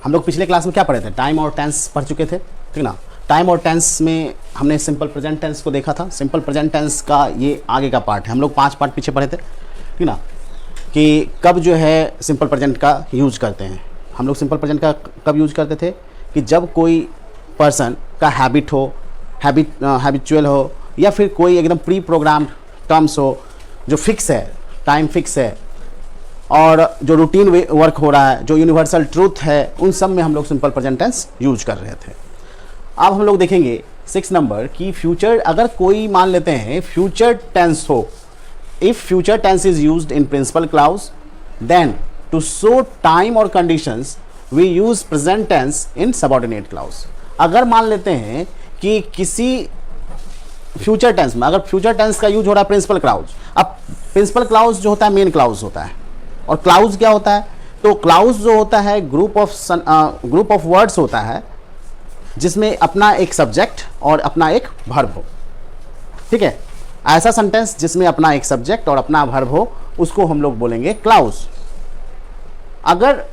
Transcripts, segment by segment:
हम लोग पिछले क्लास में क्या पढ़े थे, टाइम और टेंस पढ़ चुके थे, ठीक ना। टाइम और टेंस में हमने सिंपल प्रेजेंट टेंस को देखा था। सिंपल प्रेजेंट टेंस का ये आगे का पार्ट है, हम लोग 5 पार्ट पीछे पढ़े थे, ठीक ना, कि कब जो है सिंपल प्रेजेंट का यूज करते हैं। हम लोग सिंपल प्रेजेंट का कब यूज करते थे कि जब कोई पर्सन का हैबिट हो, हैबिचुअल हो, या फिर कोई एकदम प्री प्रोग्राम्ड टर्म्स हो जो फिक्स है, टाइम फिक्स है, और जो रूटीन वर्क हो रहा है, जो यूनिवर्सल ट्रूथ है, उन सब में हम लोग सिंपल प्रेजेंट टेंस यूज कर रहे थे। अब हम लोग देखेंगे 6 नंबर की फ्यूचर, अगर कोई मान लेते हैं फ्यूचर टेंस हो, if future tense is used in principal clause then to show time और conditions we use present tense in subordinate clause. अगर मान लेते हैं कि किसी फ्यूचर टेंस में, अगर फ्यूचर टेंस का यूज हो रहा है प्रिंसिपल क्लाउज, अब प्रिंसिपल क्लाउज जो होता है मेन क्लाउज होता है, और क्लाउज क्या होता है, तो क्लाउज जो होता है ग्रुप ऑफ वर्ड्स होता है जिसमें अपना एक सब्जेक्ट और अपना एक वर्ब हो, ठीक है। ऐसा सेंटेंस जिसमें अपना एक सब्जेक्ट और अपना वर्ब हो उसको हम लोग बोलेंगे क्लाउज। अगर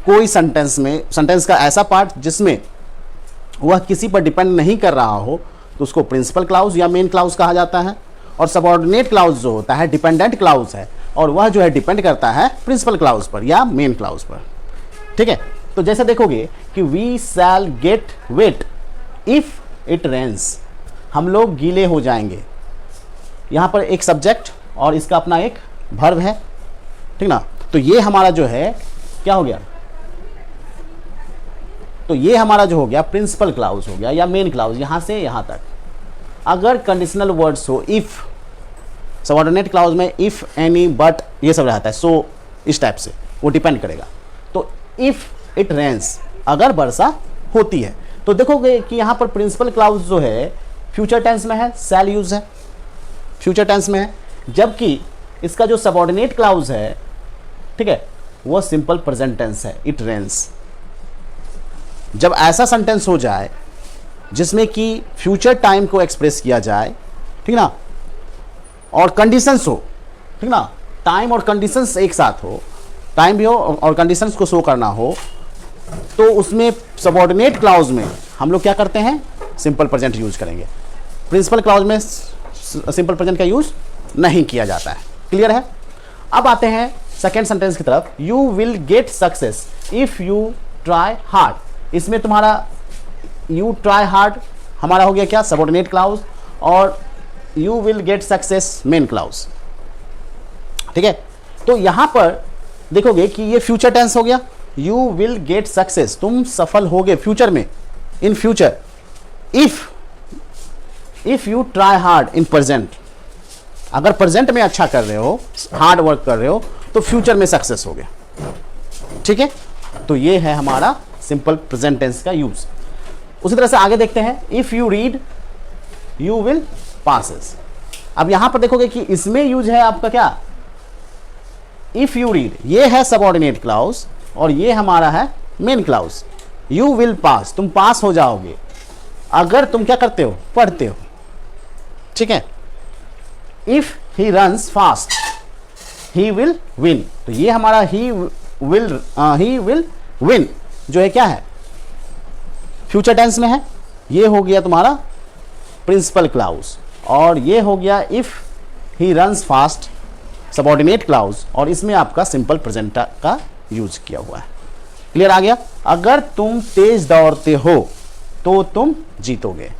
कोई सेंटेंस का ऐसा पार्ट जिसमें वह किसी पर डिपेंड नहीं कर रहा हो तो उसको प्रिंसिपल क्लाउज या मेन क्लाउज कहा जाता है। और सबऑर्डिनेट क्लाउज जो होता है डिपेंडेंट क्लाउज है, और वह जो है डिपेंड करता है प्रिंसिपल क्लाउज पर या मेन क्लाउज पर, ठीक है। तो जैसे देखोगे कि we shall get wet if it rains, हम लोग गीले हो जाएंगे। यहाँ पर एक सब्जेक्ट और इसका अपना एक वर्ब है, ठीक ना। तो ये हमारा जो है क्या हो गया, तो ये हमारा जो हो गया प्रिंसिपल क्लाउज हो गया या मेन क्लाउज, यहाँ से यहाँ तक। अगर कंडीशनल वर्ड्स हो, इफ, सबऑर्डिनेट क्लाउज में इफ, एनी, बट ये सब रहता है, सो, इस टाइप से वो डिपेंड करेगा। तो इफ इट रेन्स, अगर वर्षा होती है, तो देखोगे कि यहाँ पर प्रिंसिपल क्लाउज जो है फ्यूचर टेंस में है, शैल यूज है, फ्यूचर टेंस में है, जबकि इसका जो सबऑर्डिनेट क्लाउज है, ठीक है, वो सिंपल प्रेजेंट टेंस है, इट रेन्स। जब ऐसा सेंटेंस हो जाए जिसमें कि फ्यूचर टाइम को एक्सप्रेस किया जाए, ठीक ना, और कंडीशंस हो, ठीक ना, टाइम और कंडीशंस एक साथ हो, टाइम भी हो और कंडीशंस को शो करना हो, तो उसमें सबऑर्डिनेट क्लाउज में हम लोग क्या करते हैं, सिंपल प्रेजेंट यूज करेंगे। प्रिंसिपल क्लाउज में सिंपल प्रेजेंट का यूज नहीं किया जाता है। क्लियर है। अब आते हैं सेकेंड सेंटेंस की तरफ, you will get success if you try hard. इसमें तुम्हारा यू ट्राई हार्ड हमारा हो गया क्या, सबऑर्डिनेट क्लाउज, और you will get success main clause, ठीक है। तो यहां पर देखोगे कि ये फ्यूचर टेंस हो गया, यू विल गेट सक्सेस, तुम सफल होगे फ्यूचर में, in future. If you try hard in present, अगर प्रेजेंट में अच्छा कर रहे हो, हार्ड वर्क कर रहे हो, तो फ्यूचर में सक्सेस हो गया, ठीक है। तो ये है हमारा सिंपल प्रेजेंट टेंस का यूज। उसी तरह से आगे देखते हैं, if you read you will passes. अब यहां पर देखोगे कि इसमें यूज है आपका क्या, इफ यू रीड, ये है सबऑर्डिनेट क्लाउज और ये हमारा है main clause. You will pass, तुम पास हो जाओगे अगर तुम क्या करते हो, पढ़ते हो, ठीक है। If he runs fast he will win, तो ये हमारा ही विल विन जो है क्या है, फ्यूचर टेंस में है। ये हो गया तुम्हारा प्रिंसिपल क्लाउज, और ये हो गया if he runs fast subordinate clause, और इसमें आपका सिंपल प्रेजेंट का यूज किया हुआ है। क्लियर आ गया। अगर तुम तेज दौड़ते हो तो तुम जीतोगे।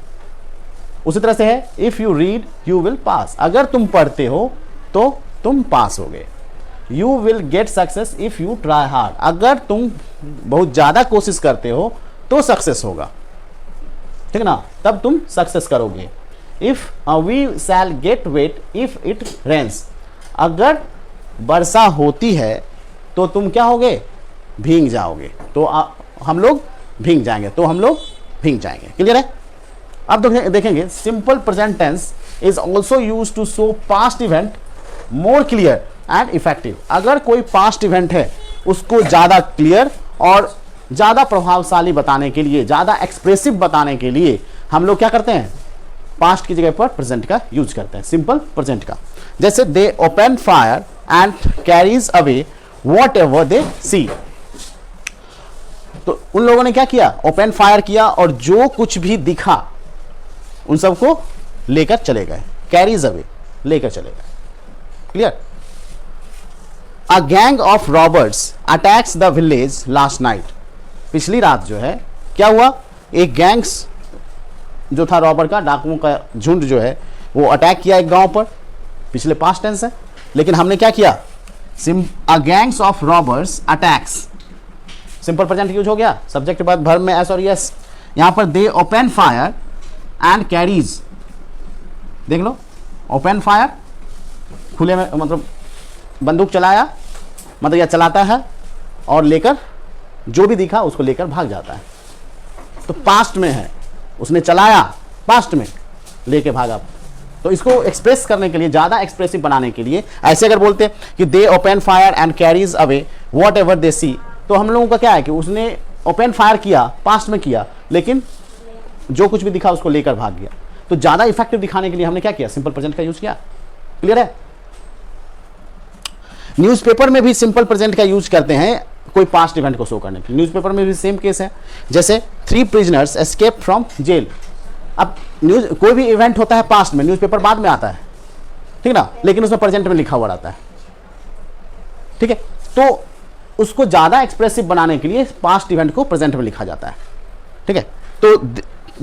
उसी तरह से है, if you read you will पास, अगर तुम पढ़ते हो तो तुम पास होगे। You will get success if you try hard, अगर तुम बहुत ज्यादा कोशिश करते हो तो सक्सेस होगा, ठीक ना, तब तुम सक्सेस करोगे। If we shall get wet if it rains, अगर वर्षा होती है तो तुम क्या होगे, भीग जाओगे, तो हम लोग भीग जाएंगे, तो हम लोग भीग जाएंगे। क्लियर है। अब देखेंगे, simple present tense is also use to show past event more clear and effective. अगर कोई पास्ट इवेंट है उसको ज़्यादा क्लियर और ज़्यादा प्रभावशाली बताने के लिए, ज़्यादा एक्सप्रेसिव बताने के लिए हम लोग क्या करते हैं, पास्ट की जगह पर प्रेजेंट का यूज करते हैं, सिंपल प्रेजेंट का। जैसे they open fire and carries away whatever they see. तो उन लोगों ने क्या किया, ओपन फायर किया और जो कुछ भी दिखा उन सबको लेकर चले गए, कैरीज अवे, लेकर चले गए। Clear. A gang of robbers attacks the village last night. पिछली रात जो है क्या हुआ, एक गैंग्स जो था रॉबर का, डाकुओं का झुंड जो है वो अटैक किया एक गांव पर। पिछले पास्ट टेंस है, लेकिन हमने क्या किया, a gangs of robbers attacks, simple present use हो गया, सब्जेक्ट के बाद वर्ब में एस और यस। यहां पर दे ओपन फायर एंड कैरीज, देख लो, ओपन फायर खुले में, मतलब बंदूक चलाया, मतलब यह चलाता है और लेकर जो भी दिखा उसको लेकर भाग जाता है। तो पास्ट में है, उसने चलाया, पास्ट में लेके भागा। तो इसको एक्सप्रेस करने के लिए, ज्यादा एक्सप्रेसिव बनाने के लिए ऐसे अगर बोलते कि they open fire and carries away whatever they see, तो हम लोगों का क्या है कि उसने ओपन फायर किया, पास्ट में किया, लेकिन जो कुछ भी दिखा उसको लेकर भाग गया। तो ज्यादा इफेक्टिव दिखाने के लिए हमने क्या किया, सिंपल प्रेजेंट का यूज किया। क्लियर है। न्यूज़पेपर में भी सिंपल प्रेजेंट का यूज करते हैं कोई पास्ट इवेंट को शो करने के लिए। न्यूज़पेपर में भी सेम केस है, जैसे 3 प्रिजनर्स एस्केप फ्रॉम जेल। अब न्यूज कोई भी इवेंट होता है पास्ट में, न्यूज़पेपर बाद में आता है, ठीक ना, लेकिन उसमें प्रेजेंट में लिखा हुआ रहता है। ठीक है, तो उसको ज्यादा एक्सप्रेसिव बनाने के लिए पास्ट इवेंट को प्रेजेंट में लिखा जाता है। ठीक है, तो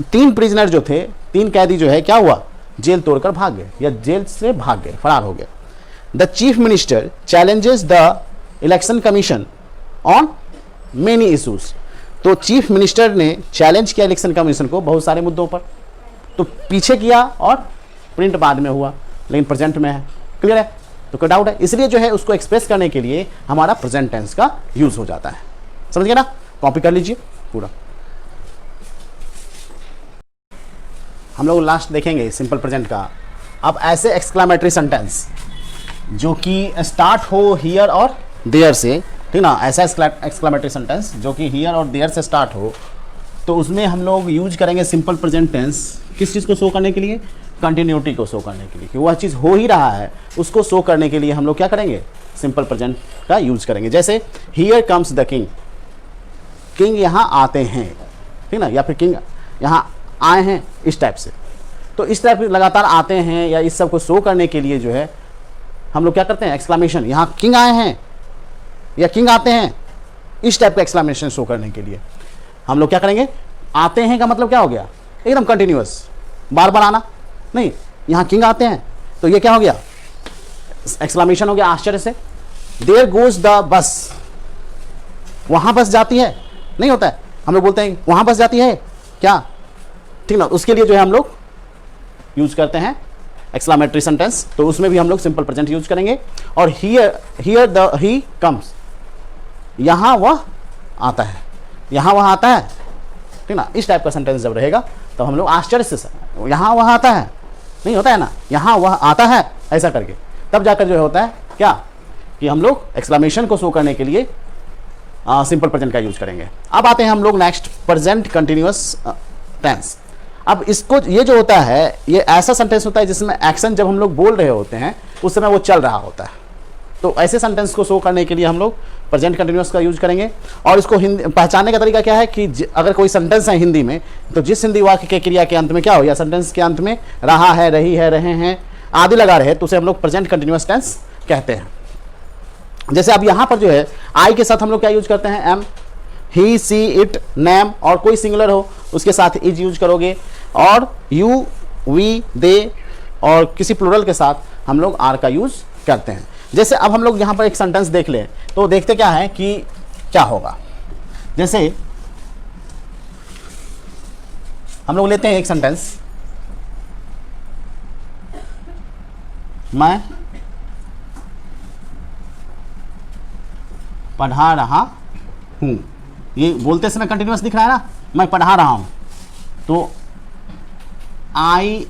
3 प्रिजनर जो थे, 3 कैदी जो है क्या हुआ, जेल तोड़कर भाग गए या जेल से भाग गए, फरार हो गए। The chief minister challenges the election commission on many issues. तो चीफ मिनिस्टर ने चैलेंज किया इलेक्शन कमीशन को बहुत सारे मुद्दों पर। तो पीछे किया और प्रिंट बाद में हुआ, लेकिन प्रेजेंट में है। क्लियर है, तो कोई डाउट है, इसलिए जो है उसको एक्सप्रेस करने के लिए हमारा प्रेजेंट टेंस का यूज हो जाता है। समझ गए ना, कॉपी कर लीजिए पूरा। हम लोग लास्ट देखेंगे सिंपल प्रेजेंट का। अब ऐसे एक्सक्लामेटरी सेंटेंस जो कि स्टार्ट हो हियर और देयर से, ठीक ना, ऐसा एक्सक्लामेटरी सेंटेंस जो कि हियर और देयर से स्टार्ट हो, तो उसमें हम लोग यूज करेंगे सिंपल प्रेजेंट टेंस। किस चीज़ को शो करने के लिए, कंटिन्यूटी को शो करने के लिए, कि वह चीज़ हो ही रहा है उसको शो करने के लिए हम लोग क्या करेंगे, सिंपल प्रेजेंट का यूज करेंगे। जैसे here comes the king, king यहाँ आते हैं, ठीक ना, या फिर किंग यहाँ आए हैं, इस टाइप से। तो इस टाइप लगातार आते हैं या इस सब को शो करने के लिए जो है हम लोग क्या करते हैं, एक्सक्लामेशन, यहाँ किंग आए हैं या किंग आते हैं, इस टाइप का एक्सक्लामेशन शो करने के लिए हम लोग क्या करेंगे, आते हैं का मतलब क्या हो गया, एकदम कंटिन्यूअस, बार बार आना नहीं। यहाँ किंग आते हैं तो ये क्या हो गया, एक्सक्लामेशन हो गया आश्चर्य से। देयर गोज द बस, वहां बस जाती है, नहीं होता है, हम लोग बोलते हैं वहां बस जाती है क्या, ठीक ना, उसके लिए जो है हम लोग यूज करते हैं एक्सक्लामेटरी सेंटेंस। तो उसमें भी हम लोग सिंपल प्रेजेंट यूज करेंगे। और हियर द ही कम्स, यहां वह आता है, यहां वह आता है, ठीक ना, इस टाइप का सेंटेंस जब रहेगा तो हम लोग आश्चर्य से, यहां वह आता है, नहीं होता है ना, यहां वह आता है, ऐसा करके तब जाकर जो होता है क्या, कि हम लोग एक्सक्लामेशन को शो करने के लिए सिंपल प्रेजेंट का यूज करेंगे। अब आते हैं हम लोग नेक्स्ट, प्रेजेंट कंटिन्यूअस टेंस। अब इसको, ये जो होता है ये ऐसा सेंटेंस होता है जिसमें एक्शन जब हम लोग बोल रहे होते हैं उस समय वो चल रहा होता है। तो ऐसे सेंटेंस को शो करने के लिए हम लोग प्रेजेंट कंटिन्यूअस का यूज करेंगे। और इसको पहचानने का तरीका क्या है कि अगर कोई सेंटेंस है हिंदी में, तो जिस हिंदी वाक्य के क्रिया के अंत में क्या हो, या सेंटेंस के अंत में रहा है, रही है, रहे हैं आदि लगा रहे, तो उसे हम लोग प्रेजेंट कंटिन्यूअस टेंस कहते हैं। जैसे अब यहाँ पर जो है आई के साथ हम लोग क्या यूज करते हैं, am, he, she, it, name, और कोई सिंगुलर हो उसके साथ इज यूज करोगे, और यू, वी, दे, और किसी प्लूरल के साथ हम लोग आर का यूज करते हैं। जैसे अब हम लोग यहाँ पर एक सेंटेंस देख लें तो देखते क्या है कि क्या होगा। जैसे हम लोग लेते हैं एक सेंटेंस, मैं पढ़ा रहा हूं, ये बोलते समय कंटिन्यूअस दिख रहा है ना, मैं पढ़ा रहा हूं, तो आई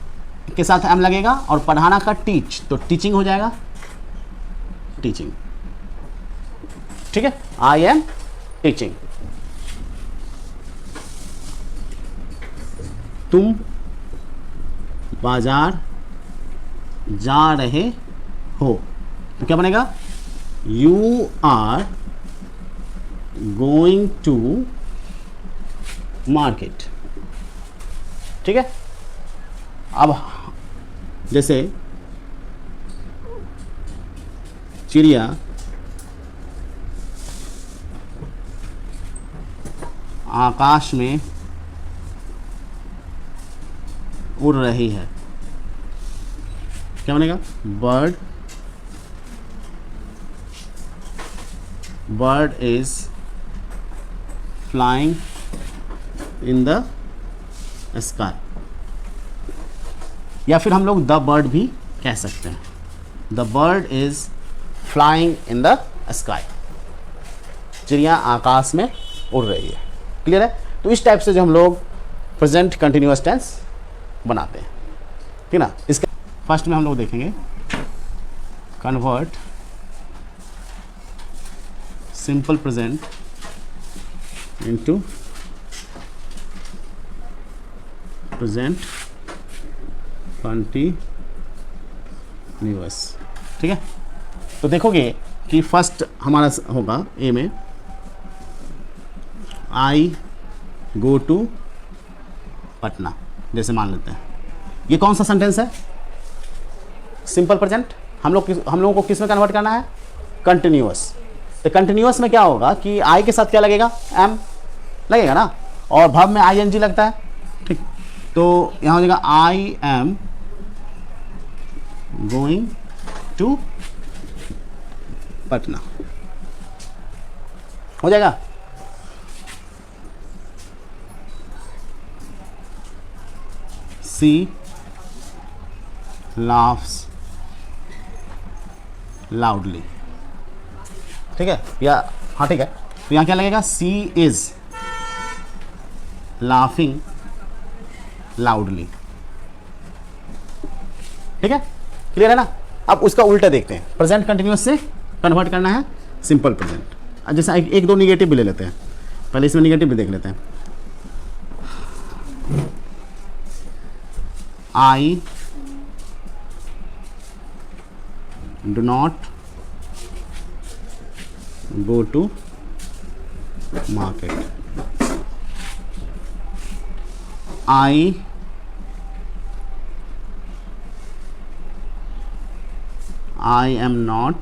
के साथ एम लगेगा और पढ़ाना का टीच, तो टीचिंग हो जाएगा, टीचिंग, ठीक है, आई एम टीचिंग। तुम बाजार जा रहे हो, तो क्या बनेगा, you are going to market. ठीक है, अब जैसे चिड़िया आकाश में उड़ रही है, क्या बनेगा? Bird is flying in the sky, या फिर हम लोग द बर्ड भी कह सकते हैं। The bird is flying in the sky, चिड़िया आकाश में उड़ रही है। क्लियर है? तो इस टाइप से जो हम लोग प्रेजेंट कंटिन्यूअस टेंस बनाते हैं, ठीक ना। इसके फर्स्ट में हम लोग देखेंगे convert simple present into present continuous. ठीक है, तो देखोगे कि फर्स्ट हमारा होगा ए में, आई गो टू पटना, जैसे मान लेते हैं। ये कौन सा सेंटेंस है? Simple present. हम लोगों को किस में कन्वर्ट करना है? कंटिन्यूअस। तो कंटिन्यूअस में क्या होगा कि आई के साथ क्या लगेगा? एम लगेगा ना, और वर्ब में आई एन जी लगता है। ठीक, तो यहाँ हो जाएगा I am going to Patna, हो जाएगा। सी laughs loudly, ठीक है, या हाँ ठीक है, तो यहाँ क्या लगेगा? सी इज लाफिंग लाउडली। ठीक है, क्लियर है ना। अब उसका उल्टा देखते हैं, प्रेजेंट कंटिन्यूअस से कन्वर्ट करना है सिंपल प्रेजेंट। जैसे एक दो निगेटिव भी ले लेते हैं, पहले इसमें निगेटिव भी देख लेते हैं। आई do not go to market. I am not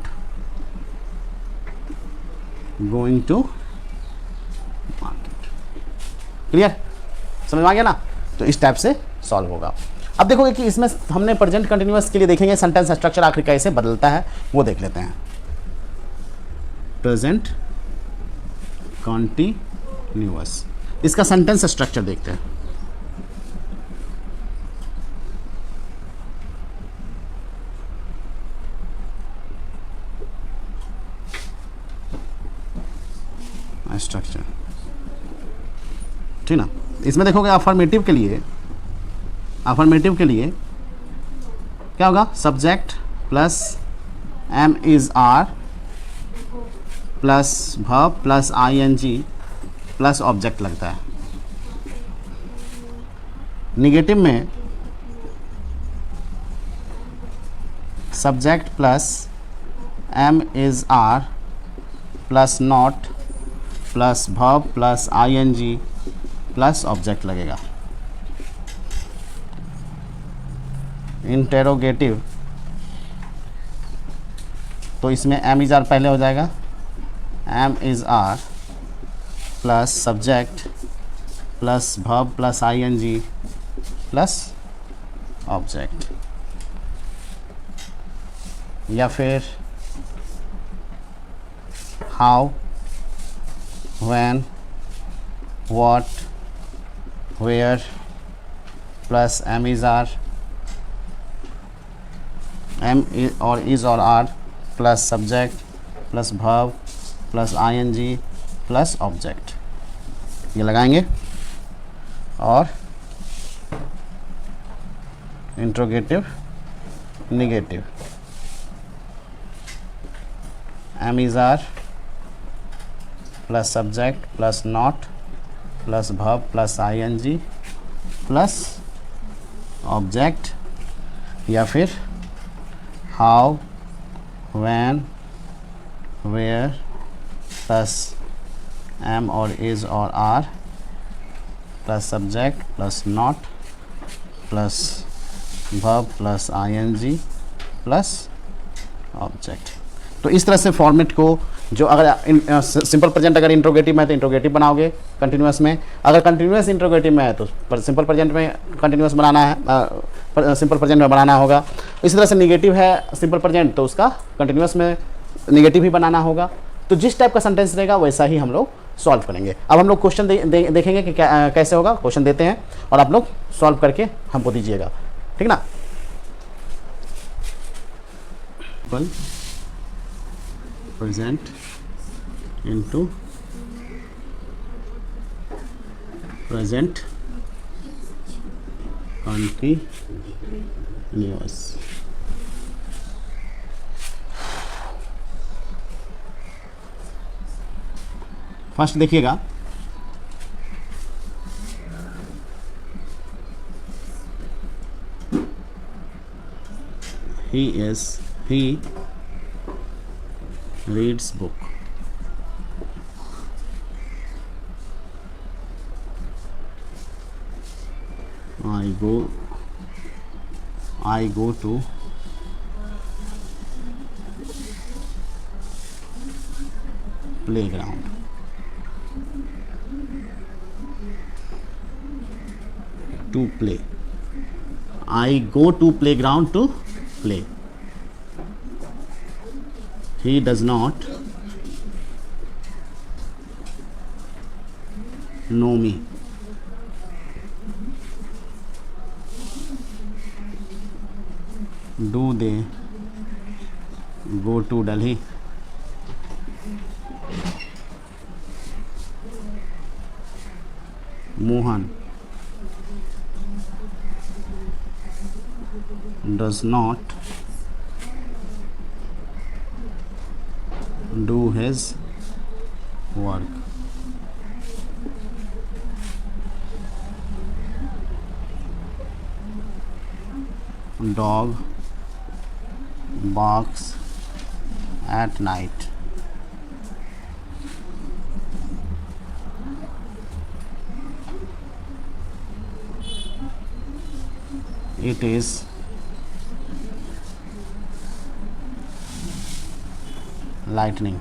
going to market. Clear? समझ में आ गया ना। तो इस टाइप से सॉल्व होगा। अब देखोगे कि इसमें हमने प्रेजेंट कंटिन्यूअस के लिए देखेंगे सेंटेंस स्ट्रक्चर आखिर कैसे बदलता है, वो देख लेते हैं। प्रेजेंट कंटिन्यूअस, इसका सेंटेंस स्ट्रक्चर देखते हैं। स्ट्रक्चर, ठीक ना। इसमें देखोगे अफर्मेटिव के लिए क्या होगा? Subject plus am is are plus verb plus I N G plus object लगता है। निगेटिव में subject plus am is are plus not plus verb plus I N G plus object लगेगा। इंटेरोगेटिव, तो इसमें एम इज आर पहले हो जाएगा, am is are plus subject plus verb plus I N G plus object. या फिर how, when, what, where plus am is are, M और is और are plus subject plus verb plus I N G plus object, ये लगाएंगे। और interrogative negative, am is are plus subject plus not plus verb plus I N G plus object. या फिर how, when, where plus am और is और are plus subject plus not plus verb plus I N G plus object. तो इस तरह से format को जो अगर सिंपल प्रेजेंट अगर इंट्रोगेटिव में है तो इंट्रोगेटिव बनाओगे कंटिन्यूस में, अगर कंटिन्यूस इंट्रोगेटिव में है तो सिंपल प्रेजेंट में कंटिन्यूस बनाना है, सिंपल प्रेजेंट में बनाना होगा। इसी तरह से निगेटिव है सिंपल प्रेजेंट तो उसका कंटिन्यूस में निगेटिव ही बनाना होगा। तो जिस टाइप का सेंटेंस रहेगा वैसा ही हम लोग सॉल्व करेंगे। अब हम लोग क्वेश्चन देखेंगे कि कैसे होगा। क्वेश्चन देते हैं और आप लोग सॉल्व करके हमको दीजिएगा, ठीक ना। Present into present continuous. First देखिएगा, he reads book. I go to playground. To play. I go to playground to play. He does not know me. Do they go to Delhi? Mohan does not do his work. Dog barks at night. It is lightning.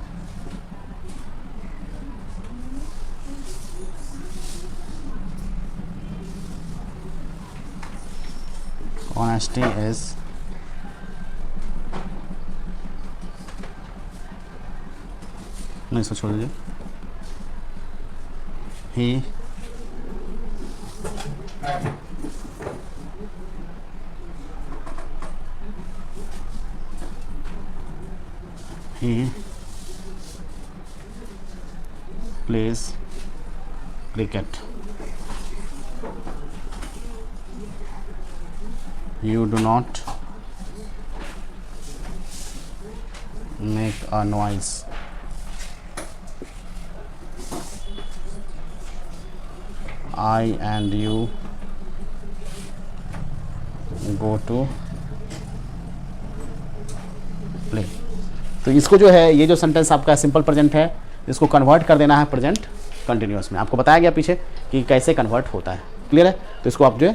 Honesty is नहीं, इसको छोड़ दीजिए। he plays cricket. You do not make a noise. I and you go to play. तो इसको जो है, ये जो सेंटेंस आपका सिंपल प्रेजेंट है, इसको कन्वर्ट कर देना है प्रेजेंट कंटिन्यूअस में। आपको बताया गया पीछे कि कैसे कन्वर्ट होता है, क्लियर है। तो इसको आप जो है